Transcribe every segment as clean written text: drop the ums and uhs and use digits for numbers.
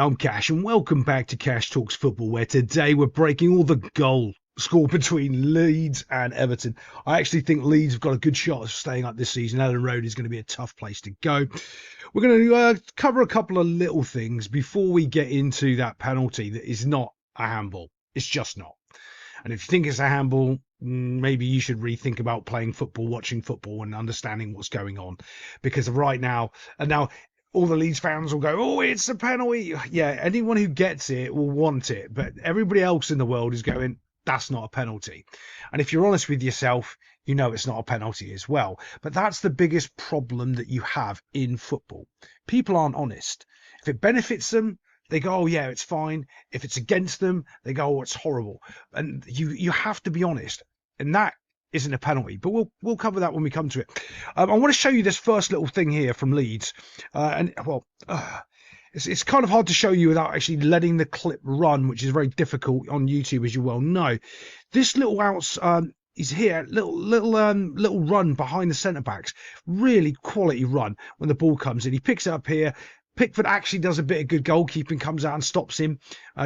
I'm Cash, and welcome back to Cash Talks Football, where today we're breaking all the goal score between Leeds and Everton. I actually think Leeds have got a good shot of staying up this season. Elland Road is going to be a tough place to go. We're going to cover a couple of little things before we get into that penalty that is not a handball. It's just not. And if you think it's a handball, maybe you should rethink about playing football, watching football, and understanding what's going on. Because right now, all the Leeds fans will go, oh, it's a penalty. Yeah, anyone who gets it will want it. But everybody else in the world is going, that's not a penalty. And if you're honest with yourself, you know it's not a penalty as well. But that's the biggest problem that you have in football. People aren't honest. If it benefits them, they go, oh, yeah, it's fine. If it's against them, they go, oh, it's horrible. And you have to be honest. And that isn't a penalty, but we'll cover that when we come to it. I want to show you this first little thing here from Leeds, it's kind of hard to show you without actually letting the clip run, which is very difficult on YouTube, as you well know. This little is here, little run behind the centre backs, really quality run when the ball comes in. He picks it up here. Pickford actually does a bit of good goalkeeping, comes out and stops him,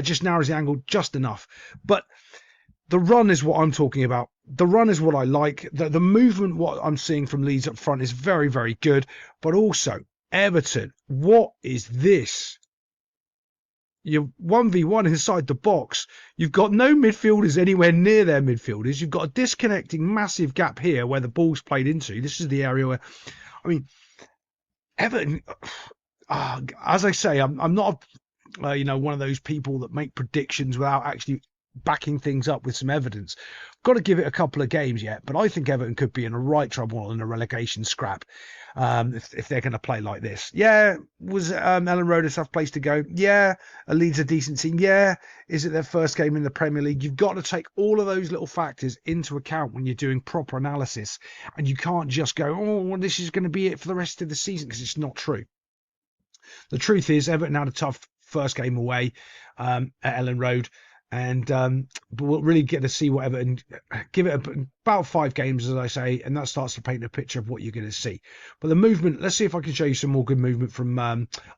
just narrows the angle just enough, but. The run is what I'm talking about. The run is what I like. The movement, what I'm seeing from Leeds up front is very, very good. But also, Everton, what is this? You're 1v1 inside the box. You've got no midfielders anywhere near their midfielders. You've got a disconnecting massive gap here where the ball's played into. This is the area where, I mean, Everton, as I say, I'm not, one of those people that make predictions without actually backing things up with some evidence. Got to give it a couple of games yet, but I think Everton could be in a right trouble in a relegation scrap if they're going to play like this. Yeah, was Elland Road a tough place to go? Yeah, Leeds a decent team? Yeah, is it their first game in the Premier League? You've got to take all of those little factors into account when you're doing proper analysis, and you can't just go, oh, well, this is going to be it for the rest of the season, because it's not true. The truth is Everton had a tough first game away at Elland Road. And but we'll really get to see what Everton, give it about 5 games, as I say, and that starts to paint a picture of what you're going to see. But the movement, let's see if I can show you some more good movement from,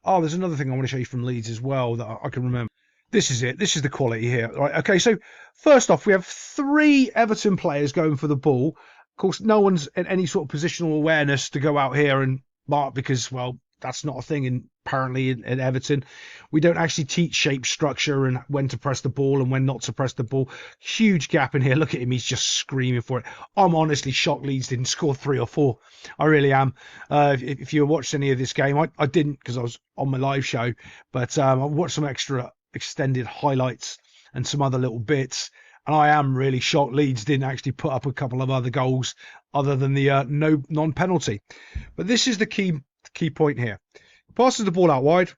there's another thing I want to show you from Leeds as well that I can remember. This is it. This is the quality here. Right. Okay, so first off, we have 3 Everton players going for the ball. Of course, no one's in any sort of positional awareness to go out here and mark because, well, that's not a thing apparently in Everton. We don't actually teach shape, structure, and when to press the ball and when not to press the ball. Huge gap in here. Look at him. He's just screaming for it. I'm honestly shocked Leeds didn't score 3 or 4. I really am. If you watched any of this game, I didn't because I was on my live show, but I watched some extra extended highlights and some other little bits. And I am really shocked Leeds didn't actually put up a couple of other goals other than the non-penalty. But this is the key point here. Passes the ball out wide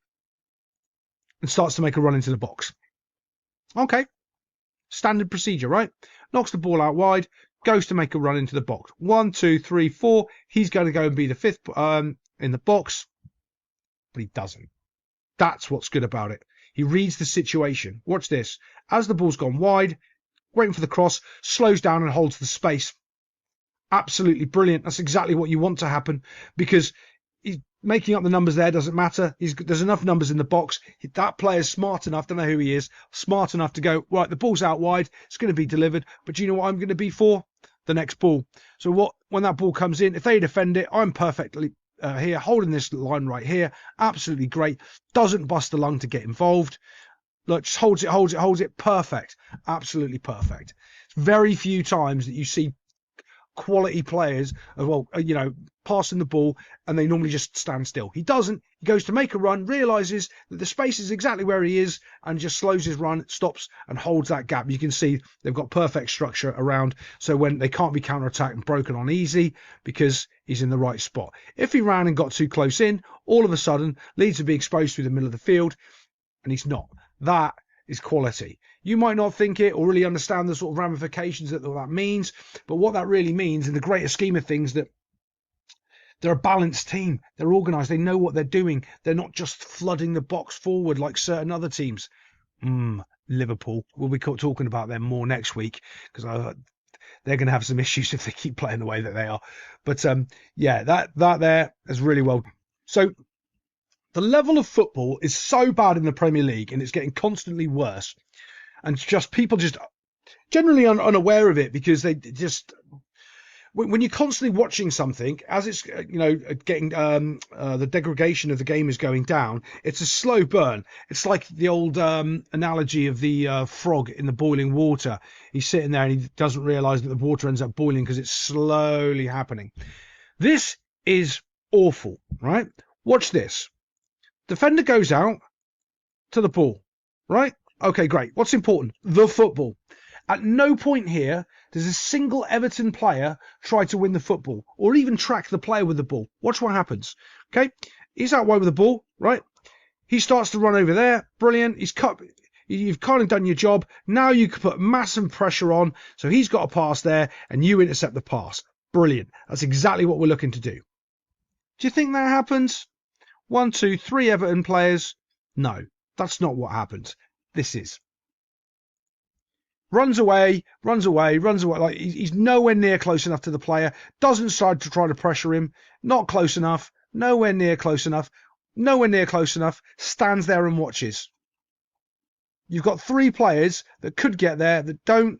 and starts to make a run into the box. Okay. Standard procedure, right? Knocks the ball out wide, goes to make a run into the box. 1, 2, 3, 4. He's going to go and be the 5th in the box, but he doesn't. That's what's good about it. He reads the situation. Watch this. As the ball's gone wide, waiting for the cross, slows down and holds the space. Absolutely brilliant. That's exactly what you want to happen because he's making up the numbers there, doesn't matter. There's enough numbers in the box. That player's smart enough, don't know who he is, smart enough to go, right, the ball's out wide, it's going to be delivered, but do you know what I'm going to be for? The next ball. So when that ball comes in, if they defend it, I'm perfectly here, holding this line right here, absolutely great, doesn't bust the lung to get involved. Look, just holds it, perfect, absolutely perfect. It's very few times that you see quality players as well, passing the ball and they normally just stand still. He doesn't. He goes to make a run, realizes that the space is exactly where he is and just slows his run, stops and holds that gap. You can see they've got perfect structure around, so when they can't be counter-attacked and broken on easy because he's in the right spot. If he ran and got too close in, all of a sudden Leeds would be exposed through the middle of the field, and he's not. That is quality. You might not think it or really understand the sort of ramifications that means, but what that really means in the greater scheme of things, that they're a balanced team. They're organised. They know what they're doing. They're not just flooding the box forward like certain other teams. Liverpool. We'll be talking about them more next week because they're going to have some issues if they keep playing the way that they are. But that there is really well. So The level of football is so bad in the Premier League, and it's getting constantly worse. And just people just generally unaware of it, because they just, when you're constantly watching something, as it's getting the degradation of the game is going down, it's a slow burn. It's like the old analogy of the frog in the boiling water. He's sitting there and he doesn't realize that the water ends up boiling because it's slowly happening. This is awful, right? Watch this. Defender goes out to the ball, right? Okay, great. What's important? The football. At no point here does a single Everton player try to win the football or even track the player with the ball. Watch what happens. Okay, he's out wide with the ball, right? He starts to run over there. Brilliant. He's cut. You've kind of done your job. Now you can put massive pressure on. So he's got a pass there and you intercept the pass. Brilliant. That's exactly what we're looking to do. Do you think that happens? 1, 2, 3 Everton players? No, that's not what happens. This is. Runs away. Like he's nowhere near close enough to the player. Doesn't decide to try to pressure him. Not close enough. Nowhere near close enough. Stands there and watches. You've got 3 players that could get there that don't.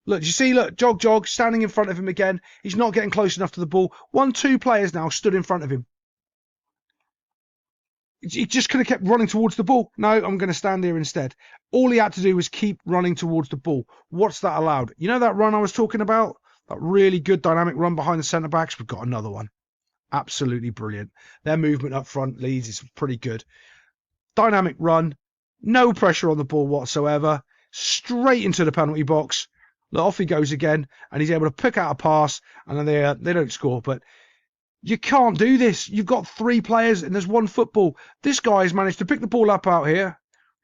Look, you see, look, jog, standing in front of him again. He's not getting close enough to the ball. 1, 2 players now stood in front of him. He just could have kept running towards the ball. No, I'm going to stand here instead. All he had to do was keep running towards the ball. What's that allowed? You know that run I was talking about? That really good dynamic run behind the centre-backs? We've got another one. Absolutely brilliant. Their movement up front, Leeds, is pretty good. Dynamic run. No pressure on the ball whatsoever. Straight into the penalty box. Look, off he goes again. And he's able to pick out a pass. And then they don't score, but you can't do this. You've got 3 players and there's 1 football. This guy has managed to pick the ball up out here,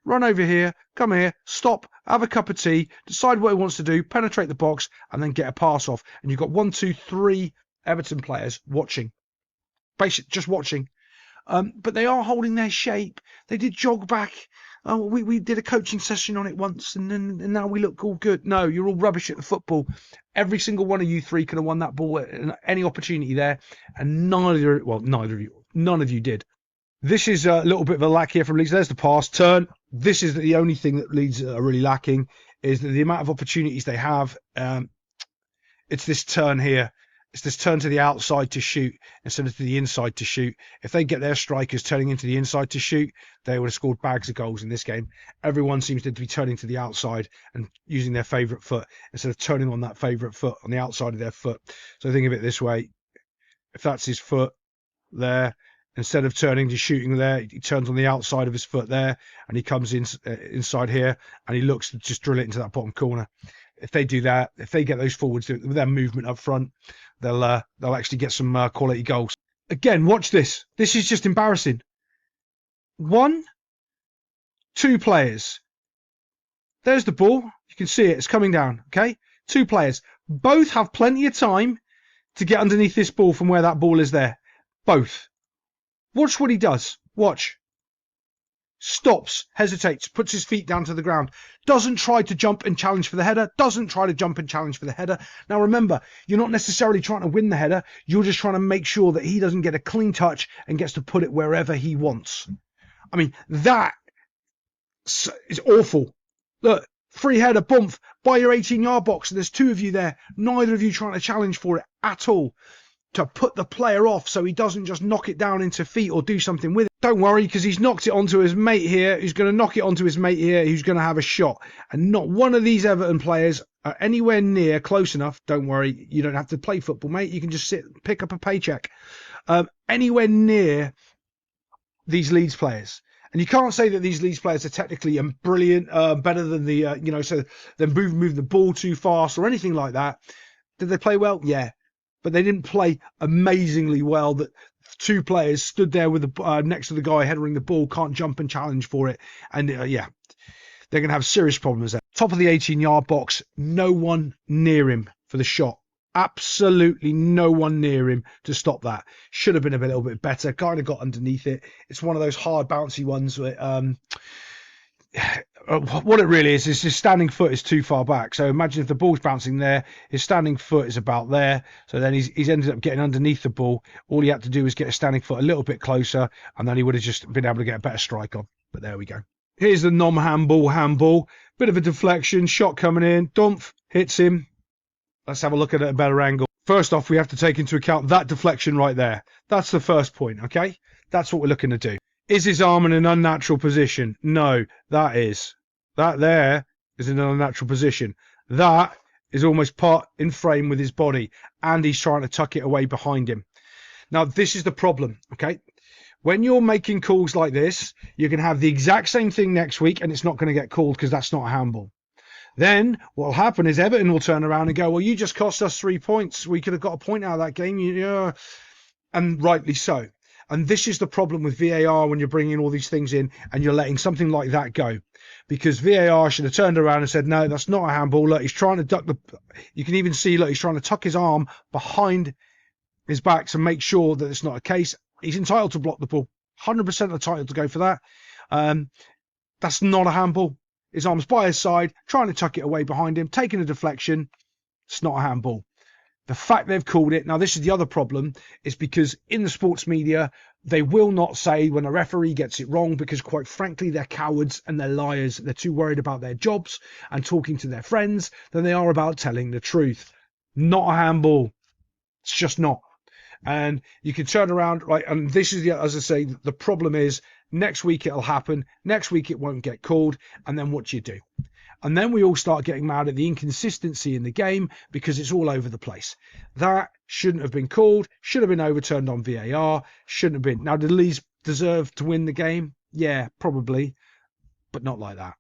run over here, come here, stop, have a cup of tea, decide what he wants to do, penetrate the box, and then get a pass off. And you've got 1, 2, 3 Everton players watching. Basically, just watching. But they are holding their shape. They did jog back. Oh, we did a coaching session on it once, and now we look all good. No, you're all rubbish at the football. Every single one of you 3 could have won that ball at any opportunity there, and none of you did. This is a little bit of a lack here from Leeds. There's the pass, turn. This is the only thing that Leeds are really lacking, is that the amount of opportunities they have. It's this turn here. It's this turn to the outside to shoot instead of to the inside to shoot. If they get their strikers turning into the inside to shoot, they would have scored bags of goals in this game. Everyone seems to be turning to the outside and using their favourite foot instead of turning on that favourite foot on the outside of their foot. So think of it this way. If that's his foot there, instead of turning to shooting there, he turns on the outside of his foot there and he comes inside here and he looks to just drill it into that bottom corner. If they do that, if they get those forwards with their movement up front, they'll actually get some quality goals. Again, watch this. This is just embarrassing. 1, 2 players. There's the ball. You can see it. It's coming down. Okay, 2 players. Both have plenty of time to get underneath this ball from where that ball is there. Both. Watch what he does. Watch. Stops, hesitates, puts his feet down to the ground, doesn't try to jump and challenge for the header, Now remember, you're not necessarily trying to win the header, you're just trying to make sure that he doesn't get a clean touch and gets to put it wherever he wants. I mean, that is awful. Look, free header, bump, by your 18-yard box, and there's 2 of you there, neither of you trying to challenge for it at all, to put the player off so he doesn't just knock it down into feet or do something with it. Don't worry, because he's knocked it onto his mate here. He's going to knock it onto his mate here. Who's going to have a shot. And not one of these Everton players are anywhere near close enough. Don't worry, you don't have to play football, mate. You can just sit, pick up a paycheck. Anywhere near these Leeds players. And you can't say that these Leeds players are technically brilliant, better than the, so they're moving the ball too fast or anything like that. Did they play well? Yeah. But they didn't play amazingly well. That 2 players stood there with the next to the guy headering the ball, can't jump and challenge for it. And they're going to have serious problems there. Top of the 18-yard box, no one near him for the shot. Absolutely no one near him to stop that. Should have been a little bit better. Kind of got underneath it. It's one of those hard, bouncy ones where what it really is his standing foot is too far back. So imagine if the ball's bouncing there, his standing foot is about there. So then he's ended up getting underneath the ball. All he had to do was get his standing foot a little bit closer, and then he would have just been able to get a better strike on. But there we go. Here's the handball. Bit of a deflection, shot coming in. Dumpf hits him. Let's have a look at it at a better angle. First off, we have to take into account that deflection right there. That's the first point, okay? That's what we're looking to do. Is his arm in an unnatural position? No, that is. That there is in an unnatural position. That is almost part in frame with his body, and he's trying to tuck it away behind him. Now, this is the problem, okay? When you're making calls like this, you can have the exact same thing next week, and it's not going to get called because that's not a handball. Then what will happen is Everton will turn around and go, well, you just cost us 3 points. We could have got a point out of that game. Yeah. And rightly so. And this is the problem with VAR when you're bringing all these things in and you're letting something like that go. Because VAR should have turned around and said, no, that's not a handball. Look, he's trying to duck the... You can even see, look, he's trying to tuck his arm behind his back to make sure that it's not a case. He's entitled to block the ball. 100% entitled to go for that. That's not a handball. His arm's by his side, trying to tuck it away behind him, taking a deflection. It's not a handball. The fact they've called it, now this is the other problem, is because in the sports media, they will not say when a referee gets it wrong because, quite frankly, they're cowards and they're liars. They're too worried about their jobs and talking to their friends than they are about telling the truth. Not a handball. It's just not. And you can turn around, right, and this is, as I say, the problem is next week it'll happen, next week it won't get called, and then what do you do? And then we all start getting mad at the inconsistency in the game because it's all over the place. That shouldn't have been called, should have been overturned on VAR, shouldn't have been. Now, did Leeds deserve to win the game? Yeah, probably, but not like that.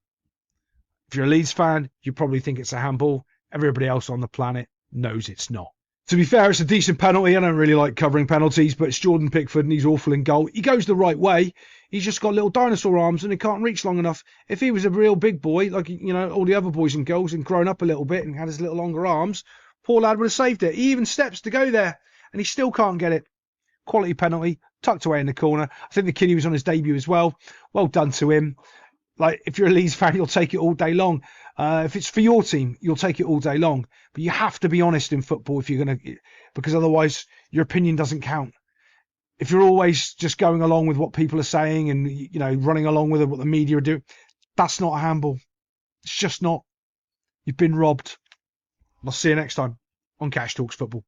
If you're a Leeds fan, you probably think it's a handball. Everybody else on the planet knows it's not. To be fair, it's a decent penalty. I don't really like covering penalties, but it's Jordan Pickford and he's awful in goal. He goes the right way. He's just got little dinosaur arms and he can't reach long enough. If he was a real big boy, like, you know, all the other boys and girls, and grown up a little bit and had his little longer arms, poor lad would have saved it. He even steps to go there and he still can't get it. Quality penalty, tucked away in the corner. I think the kid was on his debut as well. Well done to him. Like, if you're a Leeds fan, you'll take it all day long. If it's for your team, you'll take it all day long. But you have to be honest in football if you're going to, because otherwise your opinion doesn't count. If you're always just going along with what people are saying and, you know, running along with what the media are doing, that's not a handball. It's just not. You've been robbed. I'll see you next time on Cash Talks Football.